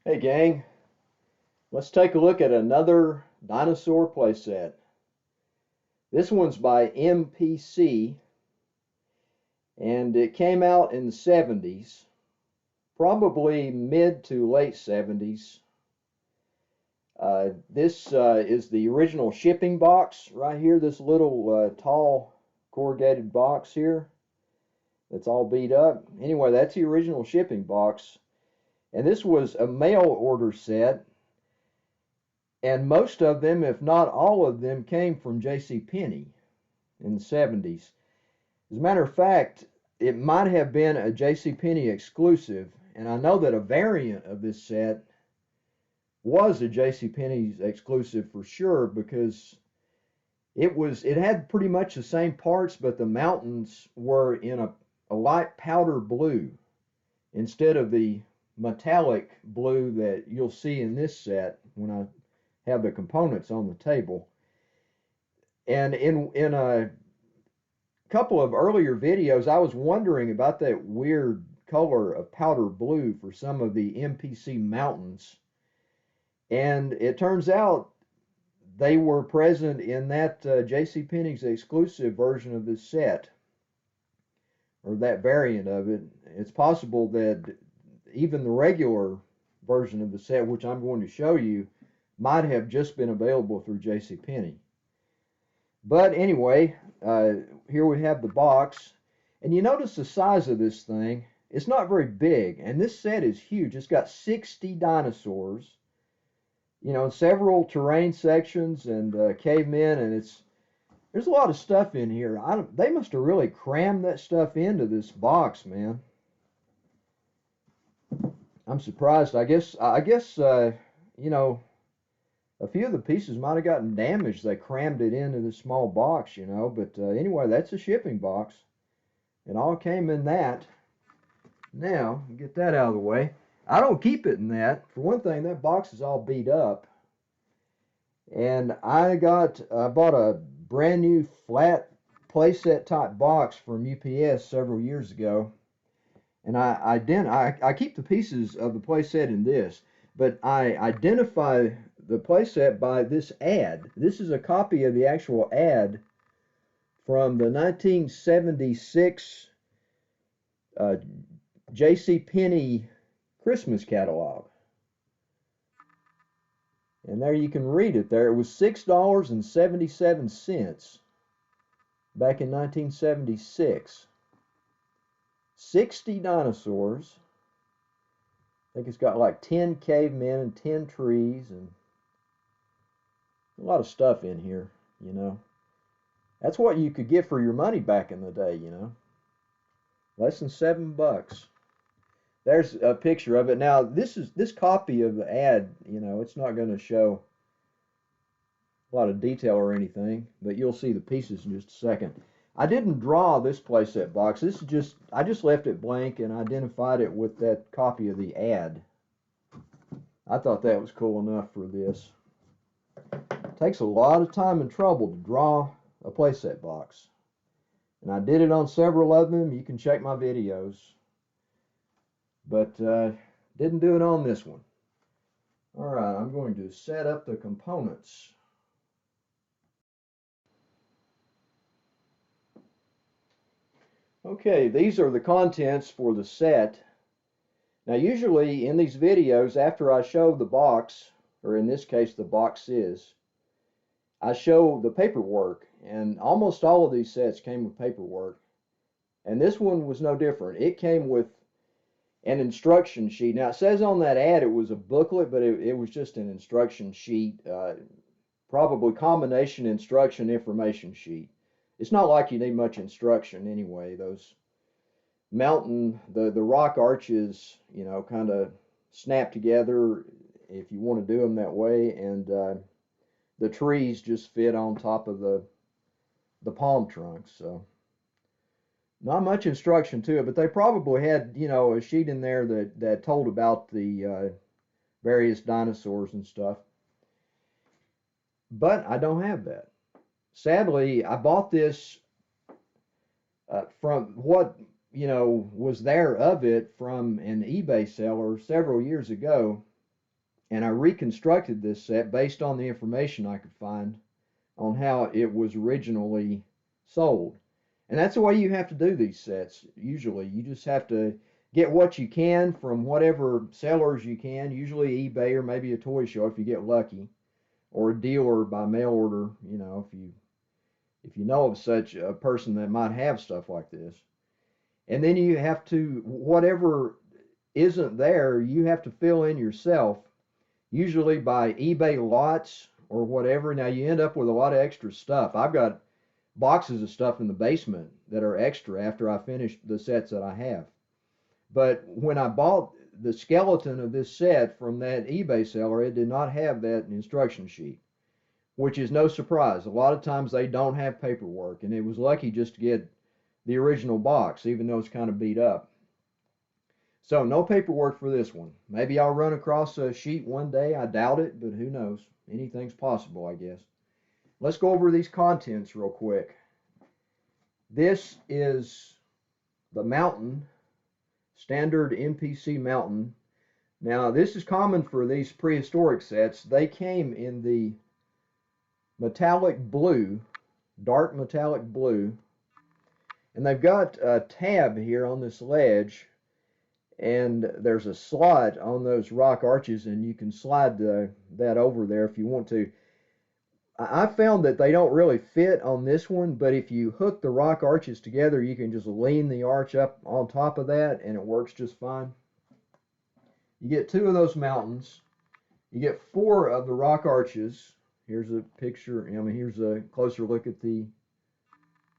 Hey gang, let's take a look at another dinosaur playset. This one's by MPC and it came out in the 70s, probably mid to late 70s. This is the original shipping box right here, this little tall corrugated box here that's all beat up. Anyway, that's the original shipping box. And this was a mail order set. And most of them, if not all of them, came from J.C. Penney in the 70s. As a matter of fact, it might have been a J.C. Penney exclusive, and I know that a variant of this set was a J.C. Penney's exclusive for sure because it had pretty much the same parts, but the mountains were in a light powder blue instead of the metallic blue that you'll see in this set when I have the components on the table. And in a couple of earlier videos, I was wondering about that weird color of powder blue for some of the MPC mountains. And it turns out they were present in that J.C. Penney's exclusive version of this set, or that variant of it. It's possible that even the regular version of the set, which I'm going to show you, might have just been available through J.C. Penney. But anyway, here we have the box. And you notice the size of this thing. It's not very big. And this set is huge. It's got 60 dinosaurs, several terrain sections and cavemen. And there's a lot of stuff in here. They must have really crammed that stuff into this box, man. I'm surprised. A few of the pieces might have gotten damaged. They crammed it into this small box, But anyway, that's a shipping box. It all came in that. Now, get that out of the way. I don't keep it in that. For one thing, that box is all beat up. And I bought a brand new flat playset type box from UPS several years ago. And I keep the pieces of the playset in this, but I identify the playset by this ad. This is a copy of the actual ad from the 1976 J.C. Penney Christmas catalog. And there you can read it there. It was $6.77 back in 1976. 60 dinosaurs. I think it's got like 10 cavemen and 10 trees and a lot of stuff in here. That's what you could get for your money back in the day. Less than $7. There's a picture of it. Now, this copy of the ad, it's not going to show a lot of detail or anything, but you'll see the pieces in just a second. I didn't draw this playset box. I just left it blank and identified it with that copy of the ad. I thought that was cool enough for this. It takes a lot of time and trouble to draw a playset box. And I did it on several of them. You can check my videos. But didn't do it on this one. Alright, I'm going to set up the components. Okay, these are the contents for the set. Now usually in these videos, after I show the box, or in this case the boxes, I show the paperwork, and almost all of these sets came with paperwork. And this one was no different. It came with an instruction sheet. Now it says on that ad it was a booklet, but it was just an instruction sheet, probably combination instruction information sheet. It's not like you need much instruction anyway. Those the rock arches, kind of snap together if you want to do them that way, and the trees just fit on top of the palm trunks. So not much instruction to it, but they probably had, a sheet in there that told about the various dinosaurs and stuff. But I don't have that. Sadly, I bought this from what, was there of it from an eBay seller several years ago. and I reconstructed this set based on the information I could find on how it was originally sold. And that's the way you have to do these sets. Usually, you just have to get what you can from whatever sellers you can, usually eBay or maybe a toy show if you get lucky, or a dealer by mail order, you know, if you know of such a person that might have stuff like this. And then you have to, whatever isn't there, you have to fill in yourself, usually by eBay lots or whatever. Now you end up with a lot of extra stuff. I've got boxes of stuff in the basement that are extra after I finish the sets that I have. But when I bought the skeleton of this set from that eBay seller, it did not have that instruction sheet, which is no surprise. A lot of times they don't have paperwork, and it was lucky just to get the original box, even though it's kind of beat up. So no paperwork for this one. Maybe I'll run across a sheet one day. I doubt it, but who knows? Anything's possible, I guess. Let's go over these contents real quick. This is the Mountain, standard MPC Mountain. Now, this is common for these prehistoric sets. They came in the metallic blue, dark metallic blue, and they've got a tab here on this ledge, and there's a slot on those rock arches, and you can slide that over there if you want to. I found that they don't really fit on this one, but if you hook the rock arches together, you can just lean the arch up on top of that, and it works just fine. You get 2 of those mountains. You get 4 of the rock arches. Here's a picture. I mean, here's a closer look at the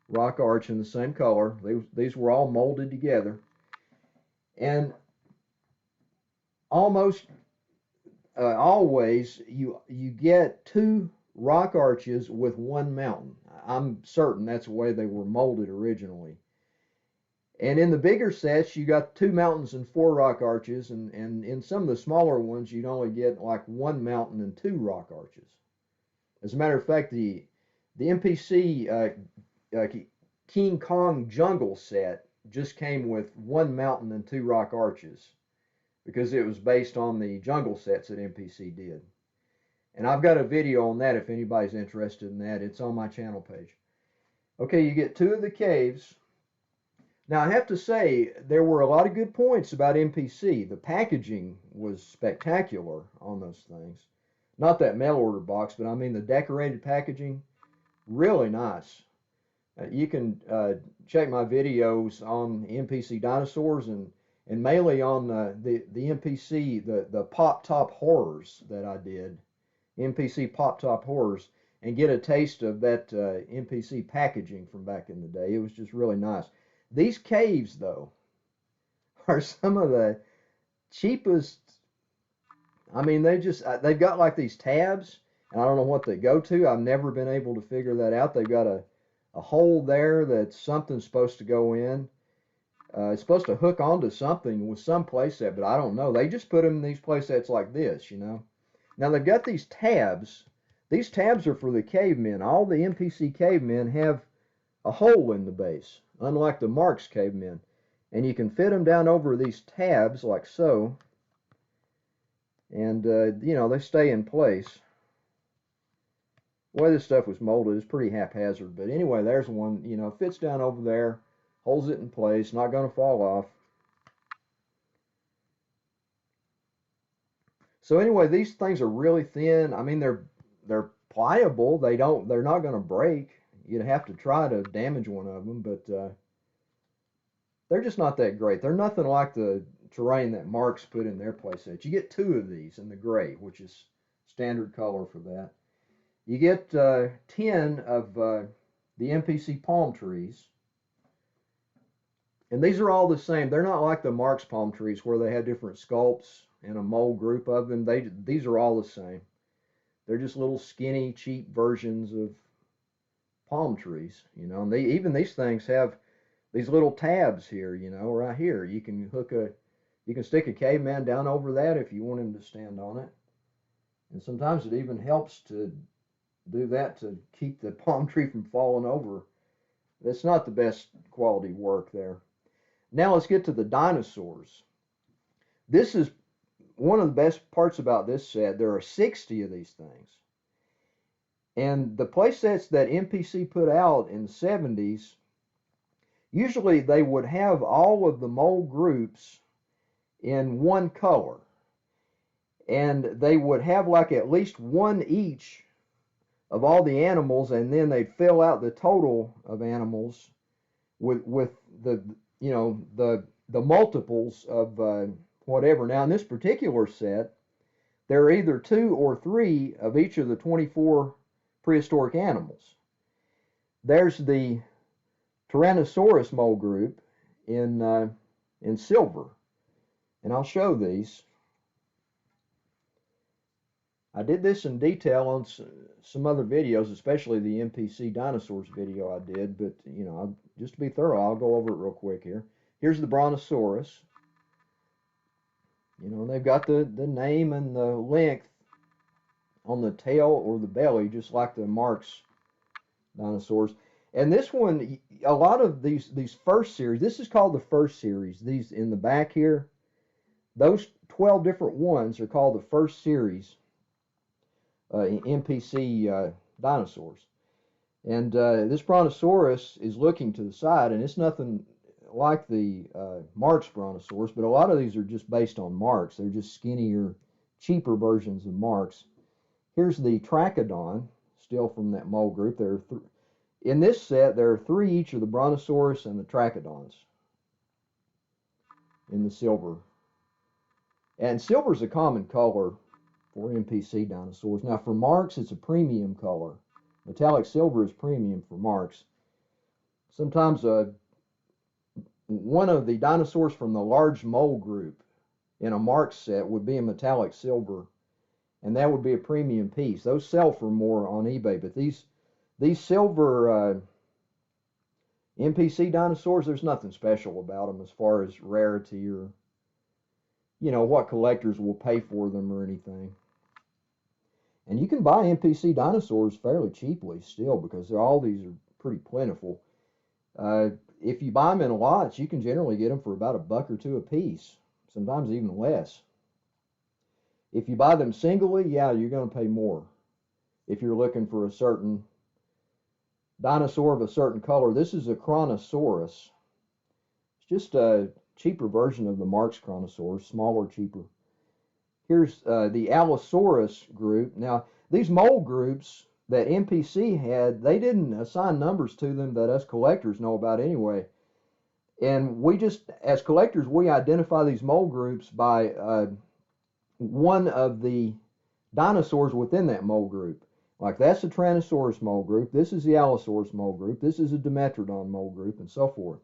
rock arch in the same color. These were all molded together. And almost always you get 2 rock arches with 1 mountain. I'm certain that's the way they were molded originally. And in the bigger sets, you got 2 mountains and 4 rock arches, and in some of the smaller ones, you'd only get like 1 mountain and 2 rock arches. As a matter of fact, the MPC King Kong Jungle set just came with 1 mountain and 2 rock arches because it was based on the jungle sets that MPC did. And I've got a video on that if anybody's interested in that. It's on my channel page. Okay, you get 2 of the caves. Now, I have to say, there were a lot of good points about MPC. The packaging was spectacular on those things. Not that mail order box, but I mean the decorated packaging, really nice. You can check my videos on MPC dinosaurs and mainly on the MPC, the Pop Top Horrors that I did, MPC Pop Top Horrors, and get a taste of that MPC packaging from back in the day. It was just really nice. These caves, though, are some of the cheapest. I mean, they've got like these tabs, and I don't know what they go to. I've never been able to figure that out. They've got a hole there that something's supposed to go in. It's supposed to hook onto something with some playset, but I don't know. They just put them in these playsets like this, you know. Now they've got these tabs. These tabs are for the cavemen. All the MPC cavemen have a hole in the base, unlike the Marx cavemen. And you can fit them down over these tabs like so. And, you know, they stay in place. The way this stuff was molded is pretty haphazard. But anyway, there's one, you know, fits down over there, holds it in place, not going to fall off. So anyway, these things are really thin. I mean, they're pliable. They're not going to break. You'd have to try to damage one of them, but they're just not that great. They're nothing like the terrain that Marx put in their playset. You get 2 of these in the gray, which is standard color for that. You get 10 of the MPC palm trees. And these are all the same. They're not like the Marx palm trees where they have different sculpts and a mold group of them. These are all the same. They're just little skinny, cheap versions of palm trees, you know. And even these things have these little tabs here, you know, right here. You can stick a caveman down over that if you want him to stand on it. And sometimes it even helps to do that to keep the palm tree from falling over. That's not the best quality work there. Now let's get to the dinosaurs. This is one of the best parts about this set, there are 60 of these things. And the play sets that MPC put out in the 70s, usually they would have all of the mold groups in one color. And they would have like at least one each of all the animals, and then they'd fill out the total of animals with the the multiples of whatever. Now in this particular set, there are either 2 or 3 of each of the 24 prehistoric animals. There's the Tyrannosaurus mold group in silver, and I'll show these. I did this in detail on some other videos, especially the MPC dinosaurs video I did, but you know, just to be thorough, I'll go over it real quick here. Here's the Brontosaurus. You know, they've got the name and the length on the tail or the belly, just like the Marx dinosaurs. And this one, a lot of these first series, this is called the first series. These in the back here, those 12 different ones are called the first series. MPC dinosaurs. And this Brontosaurus is looking to the side, and it's nothing like the Marx Brontosaurus, but a lot of these are just based on Marx. They're just skinnier, cheaper versions of Marx. Here's the Trachodon, still from that mold group. In this set, there are 3 each of the Brontosaurus and the Trachodons in the silver. And silver is a common color for MPC dinosaurs. Now for Marx, it's a premium color. Metallic silver is premium for Marx. Sometimes one of the dinosaurs from the large mold group in a Marx set would be a metallic silver, and that would be a premium piece. Those sell for more on eBay, but these silver MPC dinosaurs, there's nothing special about them as far as rarity or, you know, what collectors will pay for them or anything. And you can buy MPC dinosaurs fairly cheaply still, because all these are pretty plentiful. If you buy them in lots, you can generally get them for about $1 or $2 a piece, sometimes even less. If you buy them singly, yeah, you're going to pay more. If you're looking for a certain dinosaur of a certain color, this is a Chronosaurus. It's just a cheaper version of the Marx Chronosaurus, smaller, cheaper. Here's the Allosaurus group. Now, these mold groups that MPC had, they didn't assign numbers to them that us collectors know about anyway. And we just, as collectors, we identify these mold groups by one of the dinosaurs within that mold group. Like that's the Tyrannosaurus mold group, this is the Allosaurus mold group, this is a Dimetrodon mold group, and so forth.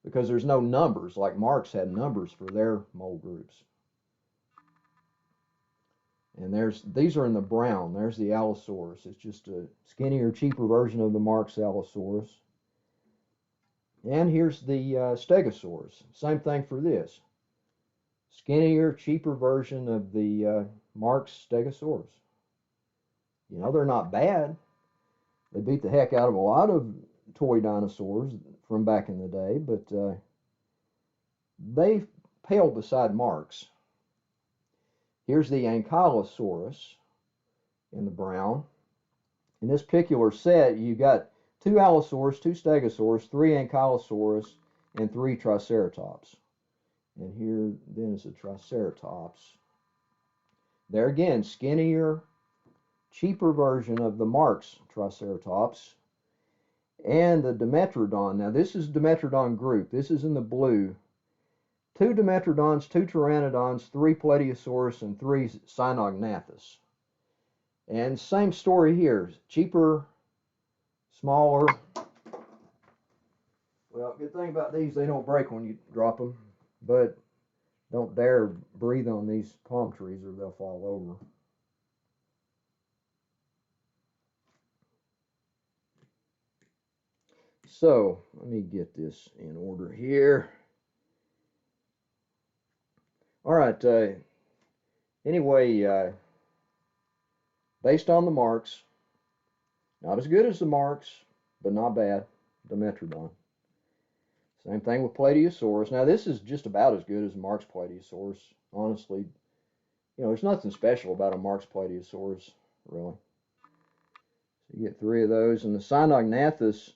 Because there's no numbers, like Marx had numbers for their mold groups. And these are in the brown. There's the Allosaurus. It's just a skinnier, cheaper version of the Marx Allosaurus. And here's the Stegosaurus. Same thing for this. Skinnier, cheaper version of the Marx Stegosaurus. You know, they're not bad. They beat the heck out of a lot of toy dinosaurs from back in the day, but they pale beside Marx. Here's the Ankylosaurus in the brown. In this particular set, you got 2 Allosaurus, 2 Stegosaurus, 3 Ankylosaurus, and 3 Triceratops. And here then is a Triceratops. There again, skinnier, cheaper version of the Marx Triceratops. And the Dimetrodon. Now this is Dimetrodon group. This is in the blue. 2 Dimetrodons, 2 Pteranodons, 3 Plateosaurus, and 3 Cynognathus. And same story here. Cheaper, smaller. Well, good thing about these, they don't break when you drop them. But don't dare breathe on these palm trees or they'll fall over. So, let me get this in order here. All right, anyway, based on the Marx, not as good as the Marx, but not bad, Dimetrodon. Same thing with Plateosaurus. Now this is just about as good as Mark's Plateosaurus. Honestly, there's nothing special about a Mark's Plateosaurus, really. So you get 3 of those. And the Cynognathus,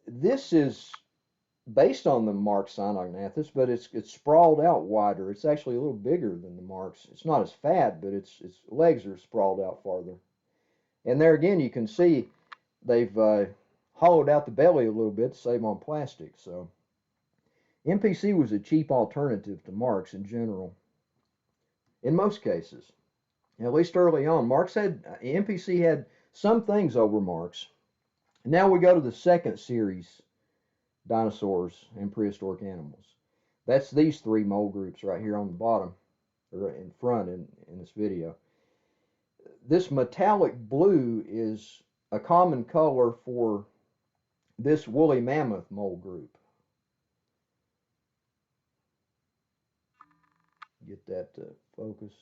this is based on the Mark's Cynognathus, but it's sprawled out wider. It's actually a little bigger than the Mark's. It's not as fat, but its legs are sprawled out farther. And there again, you can see they've hollowed out the belly a little bit to save on plastic. So MPC was a cheap alternative to Mark's in general, in most cases. At least early on, MPC had some things over Mark's. Now we go to the second series, dinosaurs and prehistoric animals. That's these 3 mold groups right here on the bottom, or in front in this video. This metallic blue is a common color for this woolly mammoth mold group. Get that to focus.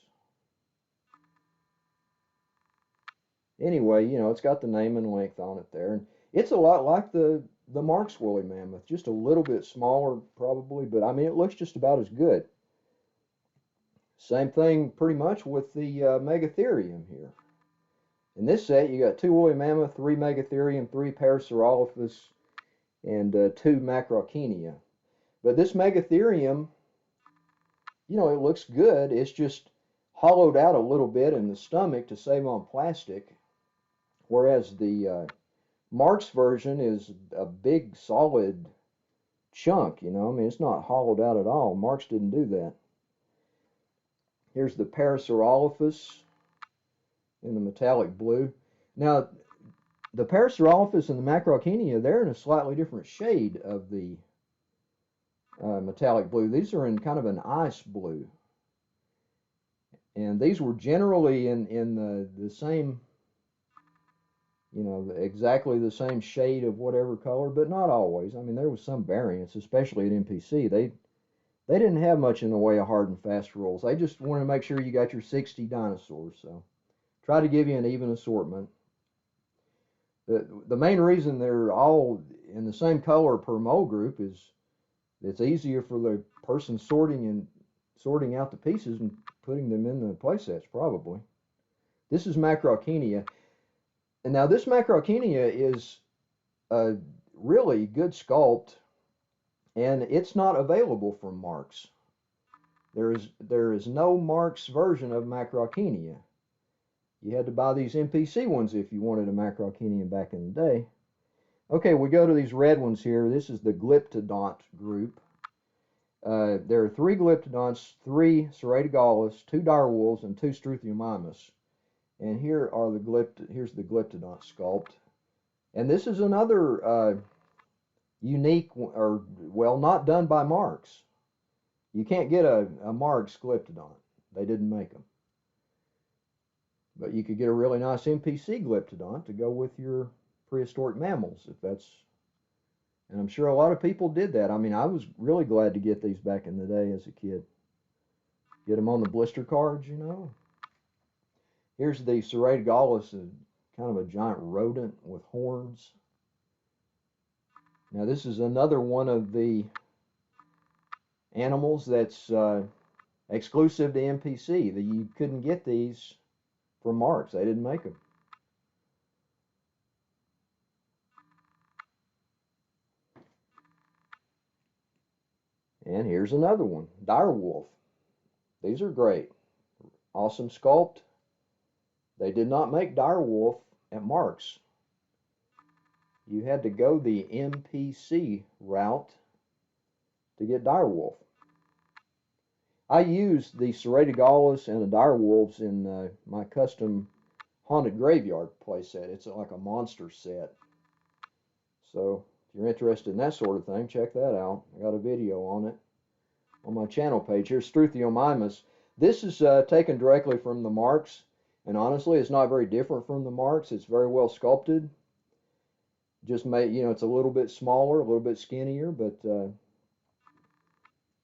Anyway, it's got the name and length on it there, and it's a lot like the Mark's woolly mammoth, just a little bit smaller probably, but I mean it looks just about as good. Same thing pretty much with the Megatherium here. In this set, you got 2 woolly mammoth, 3 Megatherium, 3 Parasaurolophus, and 2 Macrauchenia. But this Megatherium, it looks good. It's just hollowed out a little bit in the stomach to save on plastic, whereas the Mark's version is a big solid chunk, I mean it's not hollowed out at all. Mark's didn't do that. Here's the Parasaurolophus in the metallic blue. Now the Parasaurolophus and the Macrauchenia, they're in a slightly different shade of the metallic blue. These are in kind of an ice blue, and these were generally in the same, exactly the same shade of whatever color, but not always. I mean, there was some variance, especially at MPC. They didn't have much in the way of hard and fast rules. They just wanted to make sure you got your 60 dinosaurs. So try to give you an even assortment. The main reason they're all in the same color per mold group is it's easier for the person sorting out the pieces and putting them in the playsets, probably. This is Macrauchenia. And now this Macrauchenia is a really good sculpt, and it's not available from Mark's. There is no Mark's version of Macrauchenia. You had to buy these MPC ones if you wanted a Macrauchenia back in the day. Okay, we go to these red ones here. This is the Glyptodont group. There are 3 Glyptodonts, 3 Ceratogalus, 2 direwolves, and 2 Struthiomimus. And here's the Glyptodont sculpt. And this is another unique, or well, not done by Mark's. You can't get a Mark's Glyptodont. They didn't make them. But you could get a really nice MPC Glyptodont to go with your prehistoric mammals, if that's, and I'm sure a lot of people did that. I mean, I was really glad to get these back in the day as a kid. Get them on the blister cards, Here's the Ceratogalus, kind of a giant rodent with horns. Now this is another one of the animals that's exclusive to MPC. You couldn't get these from Mark's. They didn't make them. And here's another one, direwolf. These are great. Awesome sculpt. They did not make direwolf at Mark's. You had to go the MPC route to get direwolf. I used the Ceratogalus and the direwolves in my custom haunted graveyard playset. It's like a monster set. So if you're interested in that sort of thing, check that out. I got a video on it on my channel page. Here's Struthiomimus. This is taken directly from the Mark's, and honestly, it's not very different from the Mark's. It's very well sculpted. Just made, it's a little bit smaller, a little bit skinnier, but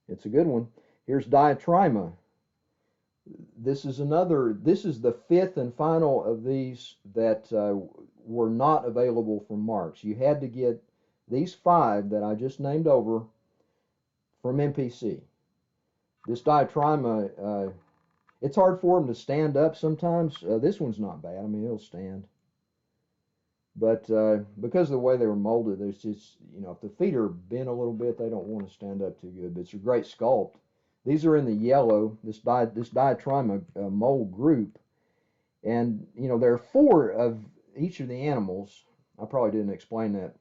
it's a good one. Here's Diatrima. This is the 5th and final of these that were not available from Mark's. You had to get these 5 that I just named over from MPC. This diatrima, it's hard for them to stand up sometimes. This one's not bad. I mean, it'll stand. But because of the way they were molded, there's just, you know, if the feet are bent a little bit, they don't want to stand up too good. But it's a great sculpt. These are in the yellow, this diatrima mold group. And, you know, there are 4 of each of the animals. I probably didn't explain that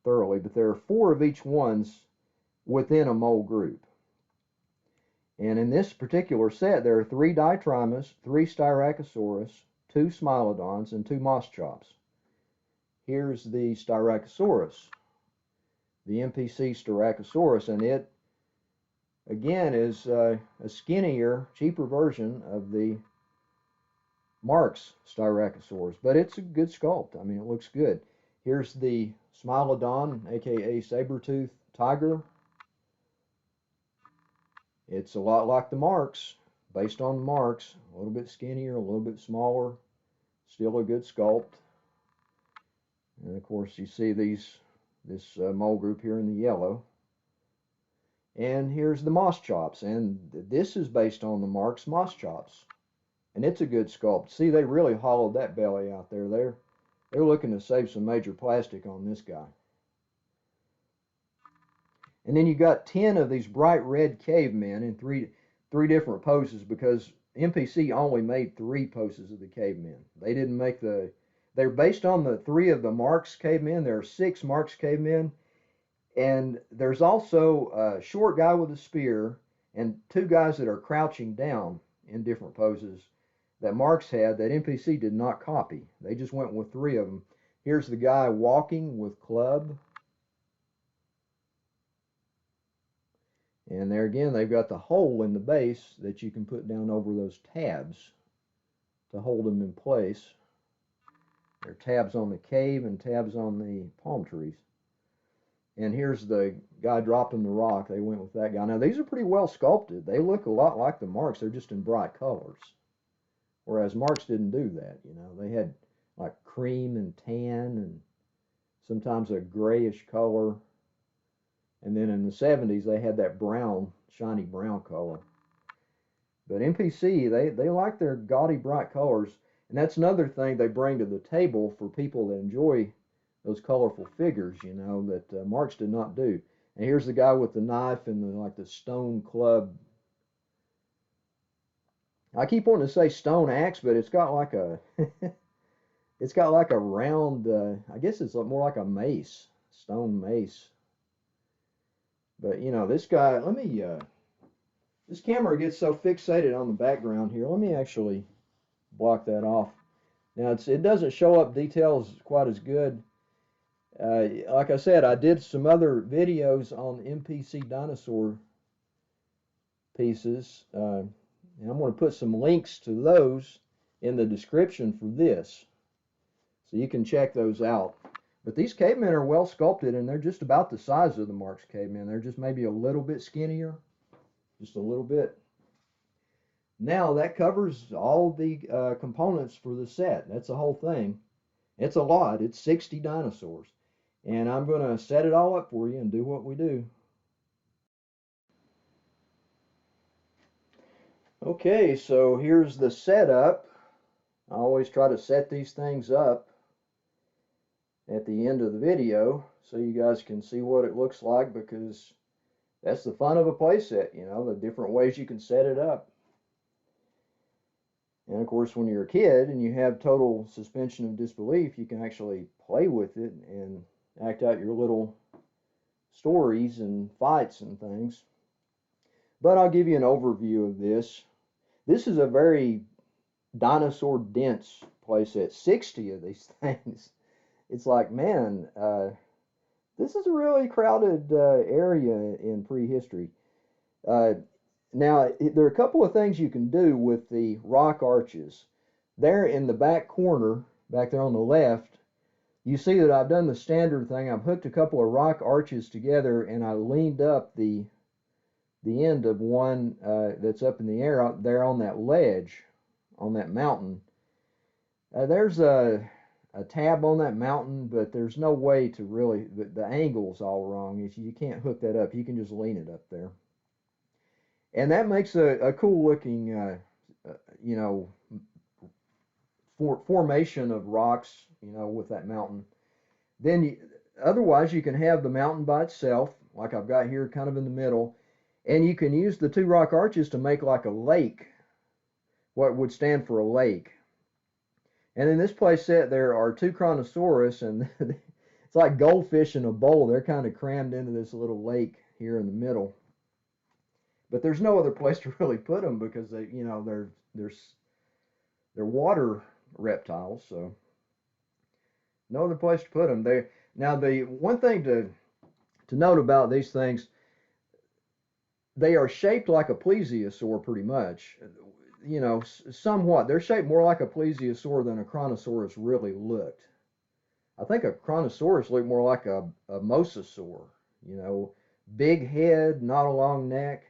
thoroughly, but there are 4 of each ones within a mold group. And in this particular set, there are 3 diatrimas, 3 styracosaurus, 2 smilodons, and 2 moss chops. Here's the styracosaurus, the MPC styracosaurus, and it, again, is a skinnier, cheaper version of the Marx styracosaurus, but it's a good sculpt. I mean, it looks good. Here's the smilodon, aka saber-tooth tiger. It's a lot like the Marx, based on the Marx, a little bit skinnier, a little bit smaller, still a good sculpt. And of course, you see this mold group here in the yellow. And here's the moss chops, and this is based on the Marx moss chops, and it's a good sculpt. See, they really hollowed that belly out there. They're looking to save some major plastic on this guy. And then you got 10 of these bright red cavemen in three different poses, because MPC only made 3 poses of the cavemen. They didn't make they're based on the 3 of the Marx cavemen. There are 6 Marx cavemen. And there's also a short guy with a spear and 2 guys that are crouching down in different poses that Marx had that MPC did not copy. They just went with 3 of them. Here's the guy walking with club. And there again, they've got the hole in the base that you can put down over those tabs to hold them in place. There are tabs on the cave and tabs on the palm trees. And here's the guy dropping the rock. They went with that guy. Now, these are pretty well sculpted. They look a lot like the Marx. They're just in bright colors. Whereas Marx didn't do that, you know. They had like cream and tan and sometimes a grayish color. And then in the 70s, they had that brown, shiny brown color. But MPC, they like their gaudy, bright colors. And that's another thing they bring to the table for people that enjoy those colorful figures, you know, that Marx did not do. And here's the guy with the knife and the stone club. I keep wanting to say stone axe, but it's got like a it's got like a round, I guess it's more like a mace, stone mace. But you know, this guy, this camera gets so fixated on the background here. Let me actually block that off. Now it doesn't show up details quite as good. Like I said, I did some other videos on MPC dinosaur pieces, and I'm going to put some links to those in the description for this, so you can check those out. But these cavemen are well sculpted, and they're just about the size of the Marx cavemen. They're just maybe a little bit skinnier, just a little bit. Now that covers all the components for the set. That's the whole thing. It's a lot. It's 60 dinosaurs. And I'm going to set it all up for you and do what we do. Okay, so here's the setup. I always try to set these things up at the end of the video so you guys can see what it looks like, because that's the fun of a playset, you know, the different ways you can set it up. And of course, when you're a kid and you have total suspension of disbelief, you can actually play with it and act out your little stories and fights and things. But I'll give you an overview of this. This is a very dinosaur dense playset, 60 of these things. It's like, man, this is a really crowded area in prehistory. Now, there are a couple of things you can do with the rock arches. There in the back corner, back there on the left, you see that I've done the standard thing. I've hooked a couple of rock arches together, and I leaned up the end of one that's up in the air out there on that ledge, on that mountain. There's a a tab on that mountain, but there's no way to really, the angle's all wrong. You can't hook that up. You can just lean it up there. And that makes a cool looking, you know, formation of rocks, you know, with that mountain. Then otherwise you can have the mountain by itself, like I've got here kind of in the middle, and you can use the two rock arches to make like a lake, what would stand for a lake. And in this place set there are two Chronosaurus, and it's like goldfish in a bowl. They're kind of crammed into this little lake here in the middle. But there's no other place to really put them because they, you know, they're water reptiles, so no other place to put them. Now the one thing to note about these things, they are shaped like a plesiosaur pretty much. You know, somewhat. They're shaped more like a plesiosaur than a Chronosaurus really looked. I think a Chronosaurus looked more like a mosasaur. You know, big head, not a long neck.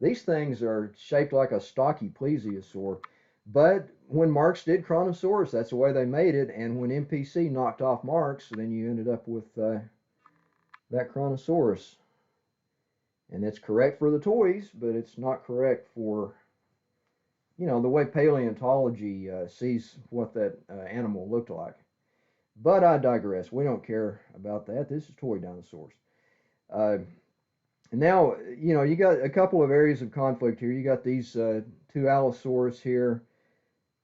These things are shaped like a stocky plesiosaur. But when Marx did Chronosaurus, that's the way they made it. And when MPC knocked off Marx, then you ended up with that Chronosaurus. And it's correct for the toys, but it's not correct for, you know, the way paleontology sees what that animal looked like. But I digress. We don't care about that. This is toy dinosaurs. Now, you know, you got a couple of areas of conflict here. You got these two Allosaurus here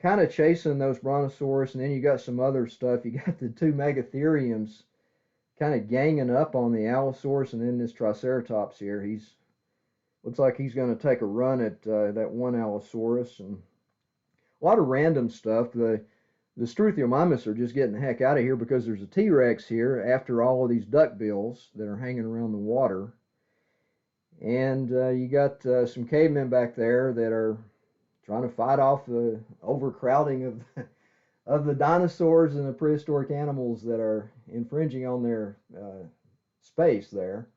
kind of chasing those Brontosaurus, and then you got some other stuff. You got the two Megatheriums kind of ganging up on the Allosaurus, and then this Triceratops here. Looks like he's going to take a run at that one Allosaurus, and a lot of random stuff. The Struthiomimus are just getting the heck out of here because there's a T-Rex here after all of these duckbills that are hanging around the water. And you got some cavemen back there that are trying to fight off the overcrowding of the dinosaurs and the prehistoric animals that are infringing on their space there.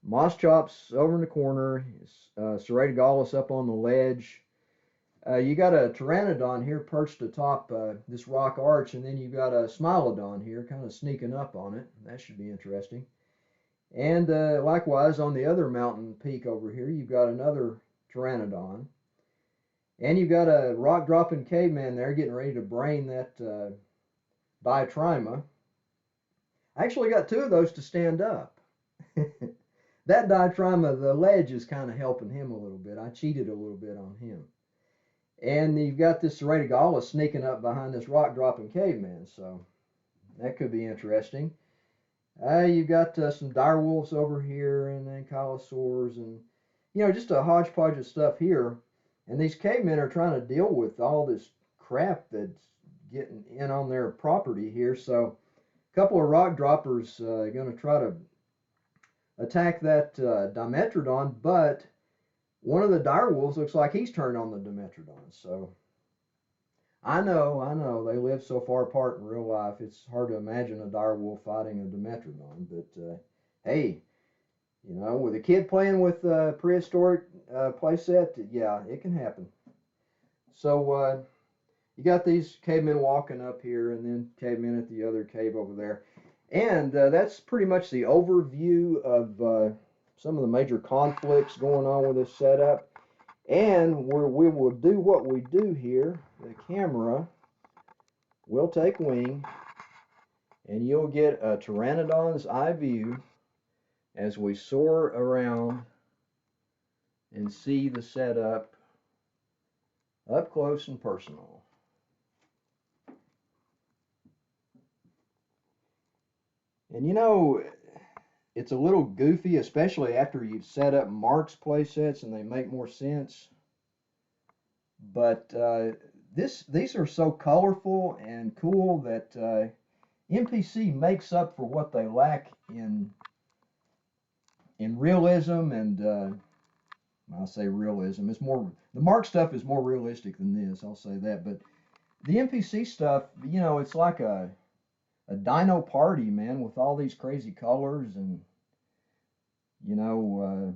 Moschops over in the corner, Ceratogaulus up on the ledge. You got a Pteranodon here perched atop this rock arch, and then you got a Smilodon here kind of sneaking up on it. That should be interesting. And likewise on the other mountain peak over here, you've got another Pteranodon. And you've got a rock-dropping caveman there getting ready to brain that Diatryma. I actually got two of those to stand up. That Diatryma, the ledge is kind of helping him a little bit. I cheated a little bit on him. And you've got this Ceratogaulus sneaking up behind this rock-dropping caveman, so that could be interesting. You've got some direwolves over here, and then Ankylosaurs, and, you know, just a hodgepodge of stuff here. And these cavemen are trying to deal with all this crap that's getting in on their property here. So a couple of rock droppers are going to try to attack that Dimetrodon, but one of the direwolves looks like he's turned on the Dimetrodon. So I know, they live so far apart in real life, it's hard to imagine a direwolf fighting a Dimetrodon. But hey, you know, with a kid playing with Prehistoric playset, yeah, it can happen. So you got these cavemen walking up here, and then cavemen at the other cave over there. And that's pretty much the overview of some of the major conflicts going on with this setup. And we will do what we do here. The camera will take wing, and you'll get a Pteranodon's eye view as we soar around and see the setup up close and personal. And you know, it's a little goofy, especially after you've set up Mark's playsets and they make more sense. But these are so colorful and cool that MPC makes up for what they lack in realism. And I'll say realism. It's more, the Mark stuff is more realistic than this, I'll say that. But the MPC stuff, you know, it's like a dino party, man, with all these crazy colors. And you know,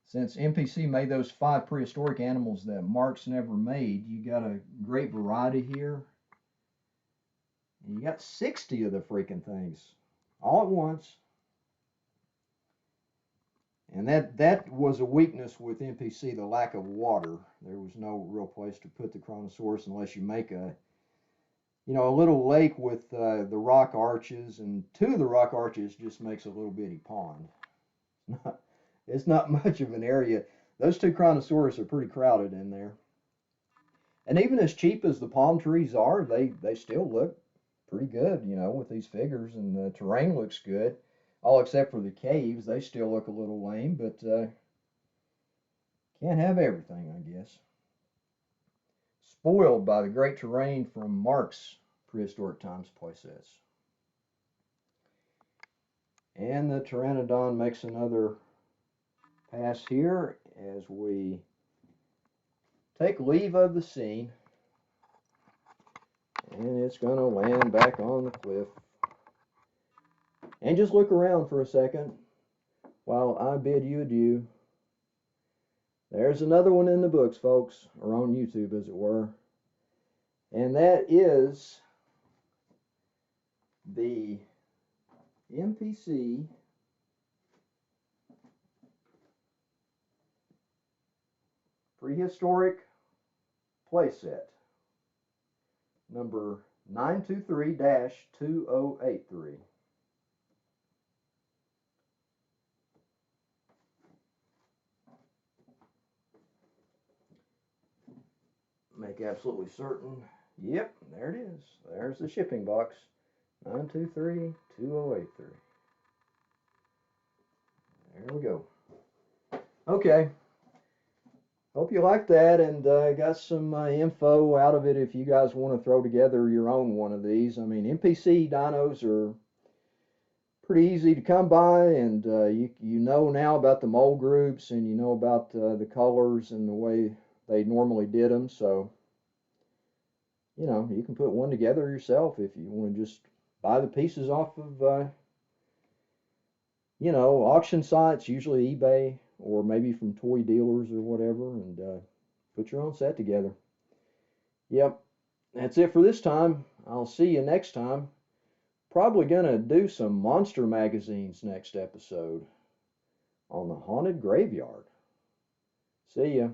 since MPC made those 5 prehistoric animals that Marx never made, you got a great variety here. And you got 60 of the freaking things all at once. And that was a weakness with MPC, the lack of water. There was no real place to put the Chronosaurus unless you make a little lake with the rock arches, and two of the rock arches just makes a little bitty pond. It's not much of an area. Those two Chronosaurus are pretty crowded in there. And even as cheap as the palm trees are, they still look pretty good, with these figures, and the terrain looks good. All except for the caves, they still look a little lame, but can't have everything, I guess. Spoiled by the great terrain from Mark's Prehistoric Times playsets. And the Pteranodon makes another pass here as we take leave of the scene. And it's going to land back on the cliff. And just look around for a second while I bid you adieu. There's another one in the books, folks, or on YouTube, as it were. And that is the MPC Prehistoric Playset, number 923-2083. Make absolutely certain. Yep, there it is. There's the shipping box. 923-2083. There we go. Okay. Hope you liked that, and got some info out of it if you guys want to throw together your own one of these. I mean, MPC dinos are pretty easy to come by, and you know now about the mold groups, and you know about the colors and the way they normally did them. So, you can put one together yourself if you want to just buy the pieces off of, auction sites, usually eBay, or maybe from toy dealers or whatever, and put your own set together. Yep, that's it for this time. I'll see you next time. Probably gonna do some monster magazines next episode on the haunted graveyard. See ya.